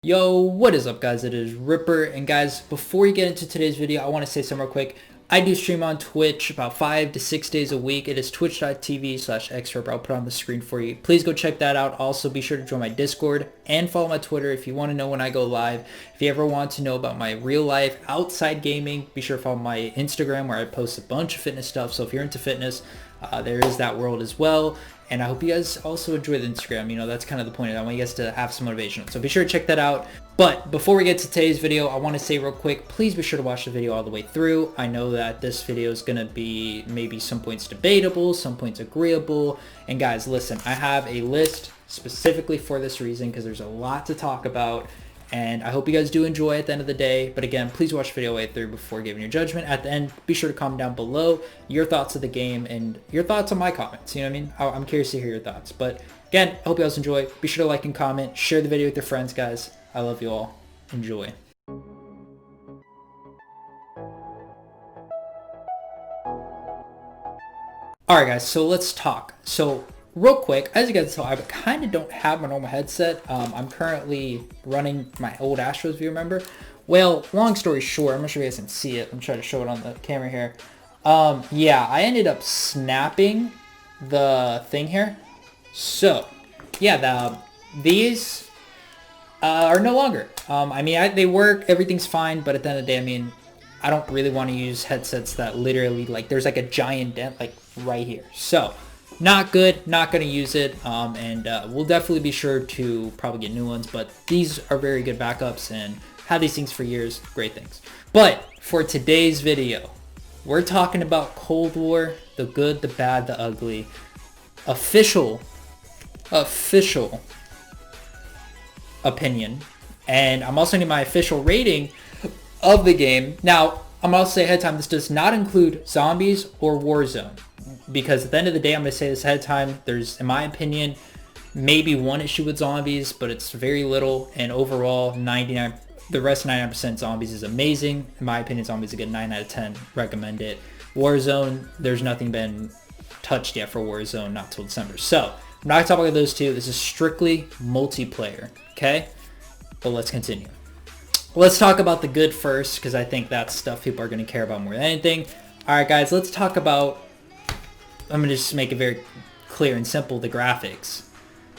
Yo, what is up guys? It is Ripper, and guys, before we get into today's video, I want to say something real quick. I do stream on Twitch about 5 to 6 days a week. It is twitch.tv/xripper. I'll put it on the screen for you. Please go check that out. Also, be sure to join my Discord and follow my Twitter if you want to know when I go live. If you ever want to know about my real life outside gaming, be sure to follow my Instagram where I post a bunch of fitness stuff. So if you're into fitness, there is that world as well. And I hope you guys also enjoy the Instagram. You know, that's kind of the point. I want you guys to have some motivation. So be sure to check that out. But before we get to today's video, I want to say real quick, please be sure to watch the video all the way through. I know that this video is going to be maybe some points debatable, some points agreeable. And guys, listen, I have a list specifically for this reason because there's a lot to talk about. And I hope you guys do enjoy at the end of the day. But again, please watch the video all the way through before giving your judgment. At the end, be sure to comment down below your thoughts of the game and your thoughts on my comments. You know what I mean? I'm curious to hear your thoughts. But again, I hope you guys enjoy. Be sure to like and comment. Share the video with your friends, guys. I love you all. Enjoy. Alright guys, so let's talk. So real quick, as you guys saw, I kind of don't have my normal headset. I'm currently running my old Astros, if you remember. Well, long story short, I'm not sure you guys can see it. I'm trying to show it on the camera here. Yeah, I ended up snapping the thing here. So, yeah, these are no longer. I mean, they work, everything's fine, but at the end of the day, I mean, I don't really want to use headsets that literally, like, there's like a giant dent, like, right here. So, not good, not going to use it, and we'll definitely be sure to probably get new ones, but these are very good backups, and had these things for years, great things. But for today's video, we're talking about Cold War, the good, the bad, the ugly, official opinion, and I'm also getting my official rating of the game. Now, I'm going to say ahead of time, this does not include zombies or Warzone, because at the end of the day, I'm going to say this ahead of time, there's, in my opinion, maybe one issue with zombies, but it's very little, and overall, the rest 99% zombies is amazing. In my opinion, zombies is a good 9 out of 10, recommend it. Warzone, there's nothing been touched yet for Warzone, not till December. So, I'm not going to talk about those two, this is strictly multiplayer, okay? But let's continue. Let's talk about the good first, because I think that's stuff people are going to care about more than anything. Alright guys, let's talk about, I'm going to just make it very clear and simple, the graphics.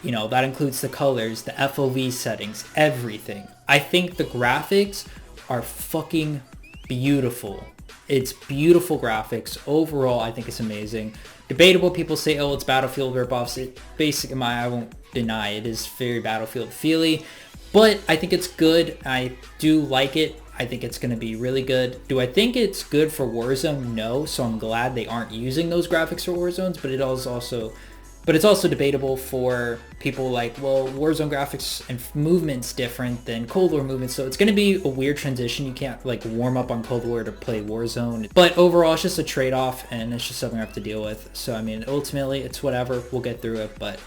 You know, that includes the colors, the FOV settings, everything. I think the graphics are fucking beautiful. It's beautiful graphics. Overall, I think it's amazing. Debatable, people say, oh, it's Battlefield ripoffs. It basically, I won't deny it is very Battlefield feely. But I think it's good. I do like it. I think it's going to be really good. Do I think it's good for Warzone? No. So I'm glad they aren't using those graphics for Warzones. But it's also debatable for people like, well, Warzone graphics and movement's different than Cold War movement. So it's going to be a weird transition. You can't like warm up on Cold War to play Warzone. But overall, it's just a trade-off, and it's just something I have to deal with. So I mean, ultimately, it's whatever. We'll get through it. But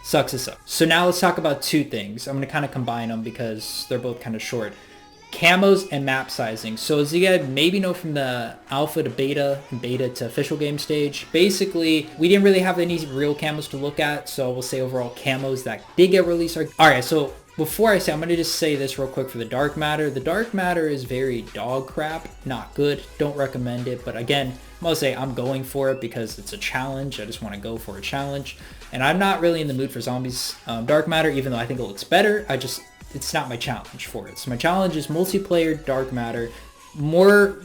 sucks, it sucks. So now let's talk about two things. I'm going to kind of combine them because they're both kind of short. Camos and map sizing. So as you guys maybe know from the alpha to beta and beta to official game stage, basically we didn't really have any real camos to look at. So we'll say overall camos that did get released are... Alright, so before I say, I'm going to just say this real quick for the dark matter. The dark matter is very dog crap, not good, don't recommend it. But again, I'm going to say I'm going for it because it's a challenge. I just want to go for a challenge. And I'm not really in the mood for zombies dark matter, even though I think it looks better. It's not my challenge for it. So my challenge is multiplayer dark matter. More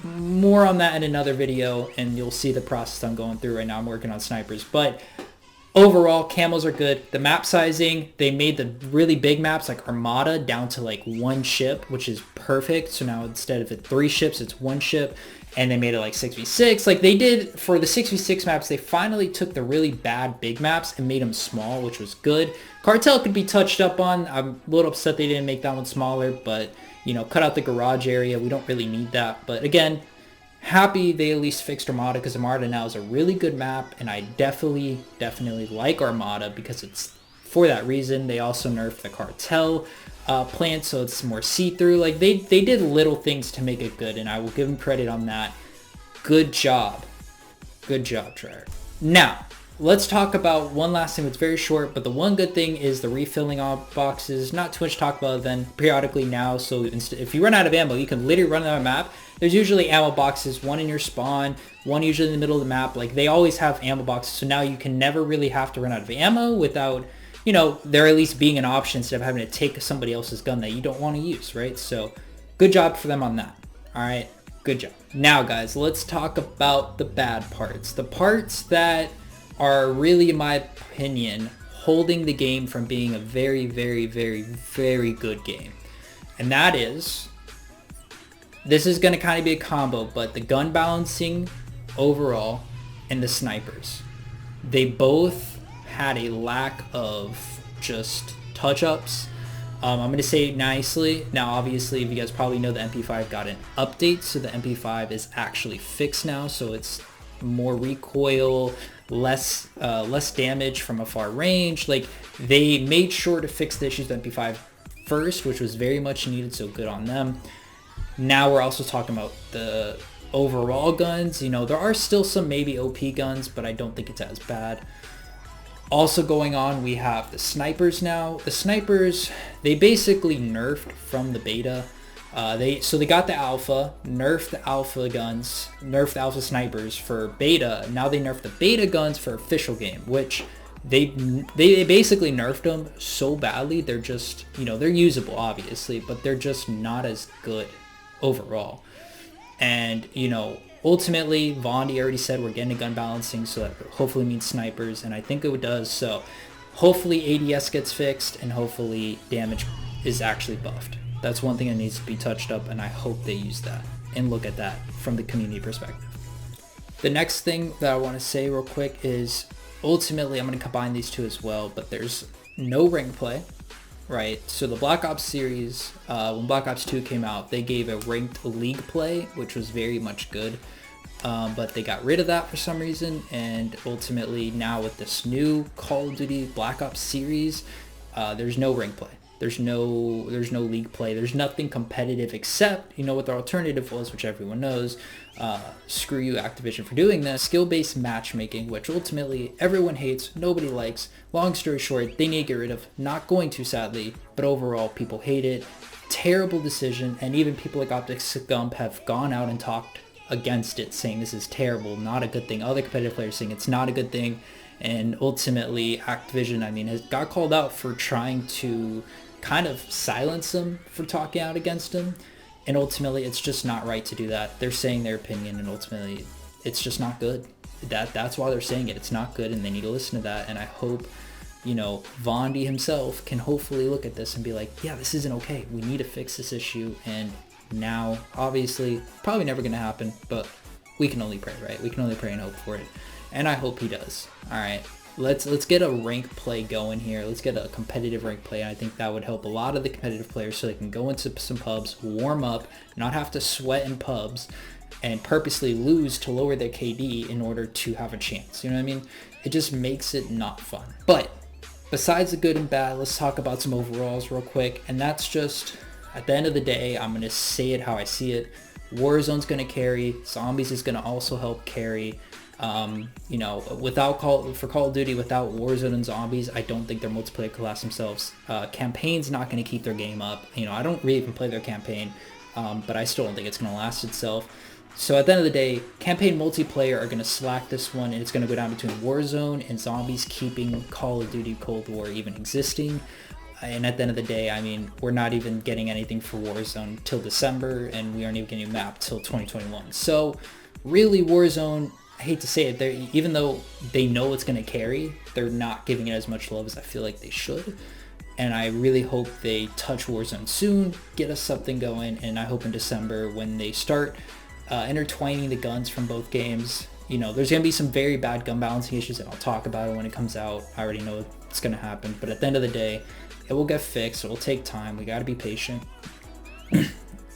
on that in another video, and you'll see the process I'm going through right now. I'm working on snipers, but overall, camos are good. The map sizing, they made the really big maps like Armada down to like one ship, which is perfect. So now instead of 3 ships, it's 1 ship. And they made it like 6v6. Like they did for the 6v6 maps, they finally took the really bad big maps and made them small, which was good. Cartel could be touched up on. I'm a little upset they didn't make that one smaller, but you know, cut out the garage area. We don't really need that. But again, happy they at least fixed Armada, because Armada now is a really good map, and I definitely like Armada because it's for that reason. They also nerfed the Cartel plant, so it's more see-through. Like they did little things to make it good, and I will give them credit on that. Good job, Trevor. Now let's talk about one last thing that's very short, but the one good thing is the refilling boxes. Not too much to talk about then, periodically now. So if you run out of ammo, you can literally run out of map. There's usually ammo boxes, one in your spawn, one usually in the middle of the map. Like, they always have ammo boxes, so now you can never really have to run out of ammo without, you know, there at least being an option instead of having to take somebody else's gun that you don't want to use, right? So good job for them on that. All right, good job. Now, guys, let's talk about the bad parts. The parts that are really, in my opinion, holding the game from being a very, very, very, very good game. And that is, this is going to kind of be a combo, but the gun balancing overall and the snipers. They both had a lack of just touch-ups. I'm going to say it nicely. Now, obviously, if you guys probably know, the MP5 got an update, so the MP5 is actually fixed now, so it's more recoil, less damage from a far range. Like, they made sure to fix the issues with MP5 first, which was very much needed, so good on them. Now we're also talking about the overall guns. You know, there are still some maybe OP guns, but I don't think it's as bad. Also going on, we have the snipers now. The snipers, they basically nerfed from the beta. They got the alpha, nerfed the alpha guns, nerfed the alpha snipers for beta. Now they nerfed the beta guns for official game, which they basically nerfed them so badly. They're just, you know, they're usable obviously, but they're just not as good overall. And, you know, ultimately, Vondi already said we're getting a gun balancing, so that hopefully means snipers, and I think it does. So hopefully ADS gets fixed, and hopefully damage is actually buffed. That's one thing that needs to be touched up, and I hope they use that and look at that from the community perspective. The next thing that I want to say real quick is, ultimately, I'm going to combine these two as well, but there's no rank play, right? So the Black Ops series, when Black Ops 2 came out, they gave a ranked league play, which was very much good. But they got rid of that for some reason, and ultimately now with this new Call of Duty Black Ops series, there's no rank play. There's no league play. There's nothing competitive except, you know, what the alternative was, which everyone knows. Screw you, Activision, for doing this. Skill-based matchmaking, which ultimately everyone hates, nobody likes. Long story short, they need to get rid of. Not going to, sadly, but overall people hate it. Terrible decision, and even people like Optics Gump have gone out and talked against it, saying this is terrible, not a good thing. Other competitive players saying it's not a good thing. And ultimately, Activision, I mean, has got called out for trying to kind of silence them for talking out against him, and ultimately it's just not right to do that. They're saying their opinion, and ultimately it's just not good. That's why they're saying it. It's not good, and they need to listen to that. And I hope, you know, Vondi himself can hopefully look at this and be like, yeah, this isn't okay. We need to fix this issue. And now, obviously, probably never going to happen, but we can only pray, right? We can only pray and hope for it, and I hope he does. All right. Let's get a rank play going here. Let's get a competitive rank play. I think that would help a lot of the competitive players so they can go into some pubs, warm up, not have to sweat in pubs, and purposely lose to lower their KD in order to have a chance. You know what I mean? It just makes it not fun. But besides the good and bad, let's talk about some overalls real quick. And that's just, at the end of the day, I'm going to say it how I see it. Warzone's going to carry. Zombies is going to also help carry. You know, for Call of Duty, without Warzone and Zombies, I don't think their multiplayer could last themselves. Campaign's not going to keep their game up. You know, I don't really even play their campaign, but I still don't think it's going to last itself. So at the end of the day, campaign multiplayer are going to slack this one, and it's going to go down between Warzone and Zombies, keeping Call of Duty Cold War even existing. And at the end of the day, I mean, we're not even getting anything for Warzone till December, and we aren't even getting a map till 2021. So really, Warzone, I hate to say it, even though they know it's going to carry, they're not giving it as much love as I feel like they should. And I really hope they touch Warzone soon, get us something going, and I hope in December when they start intertwining the guns from both games, you know, there's going to be some very bad gun balancing issues, and I'll talk about it when it comes out. I already know it's going to happen, but at the end of the day, it will get fixed. It will take time. We got to be patient.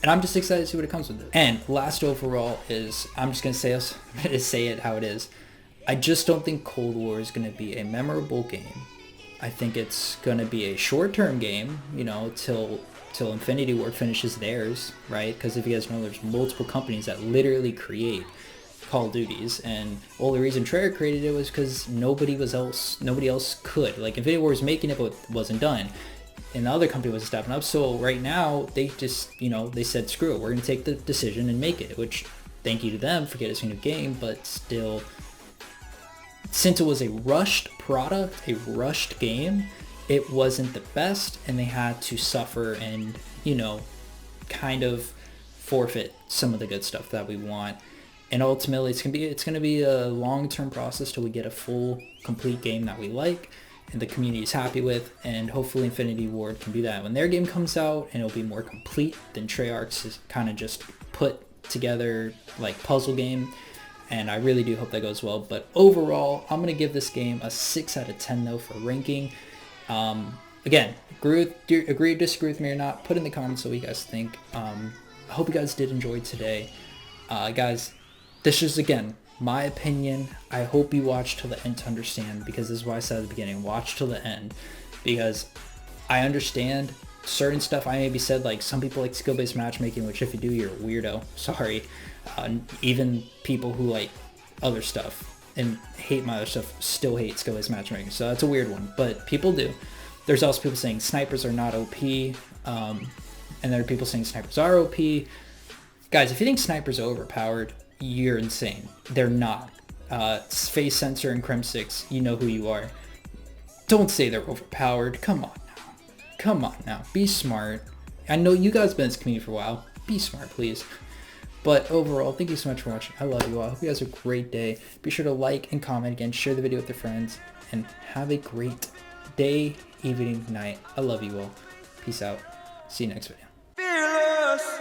And I'm just excited to see what it comes with it. And last overall is, I'm just going to say it how it is. I just don't think Cold War is going to be a memorable game. I think it's going to be a short-term game, you know, till Infinity Ward finishes theirs, right? Because if you guys know, there's multiple companies that literally create Call of Duties, and well, the reason Treyarch created it was because nobody else could. Like Infinity Ward was making it, but it wasn't done, and the other company wasn't stepping up. So right now they just, they said, screw it, we're gonna take the decision and make it. Which, thank you to them for getting us a new game, but still, since it was a rushed product, a rushed game, it wasn't the best, and they had to suffer and, kind of forfeit some of the good stuff that we want. And ultimately, it's gonna be a long-term process till we get a full, complete game that we like and the community is happy with, and hopefully Infinity Ward can do that when their game comes out, and it'll be more complete than Treyarch's is kind of just put together like puzzle game. And I really do hope that goes well. But overall, I'm gonna give this game a 6 out of 10 though for ranking. Again, agree or disagree with me or not, put in the comments what you guys think. I hope you guys did enjoy today. Guys, this is, again, my opinion. I hope you watch till the end to understand, because this is why I said at the beginning, watch till the end, because I understand certain stuff I maybe said, like some people like skill-based matchmaking, which if you do, you're a weirdo. Sorry. Even people who like other stuff and hate my other stuff still hate skill-based matchmaking, so that's a weird one, but people do. There's also people saying snipers are not OP, and there are people saying snipers are OP. Guys, if you think snipers are overpowered, you're insane. They're not. Face Sensor and Crim6, you know who you are. Don't say they're overpowered. Come on now. Be smart. I know you guys have been in this community for a while. Be smart, please. But overall, thank you so much for watching. I love you all. I hope you guys have a great day. Be sure to like and comment again. Share the video with your friends. And have a great day, evening, night. I love you all. Peace out. See you next video. Fearless.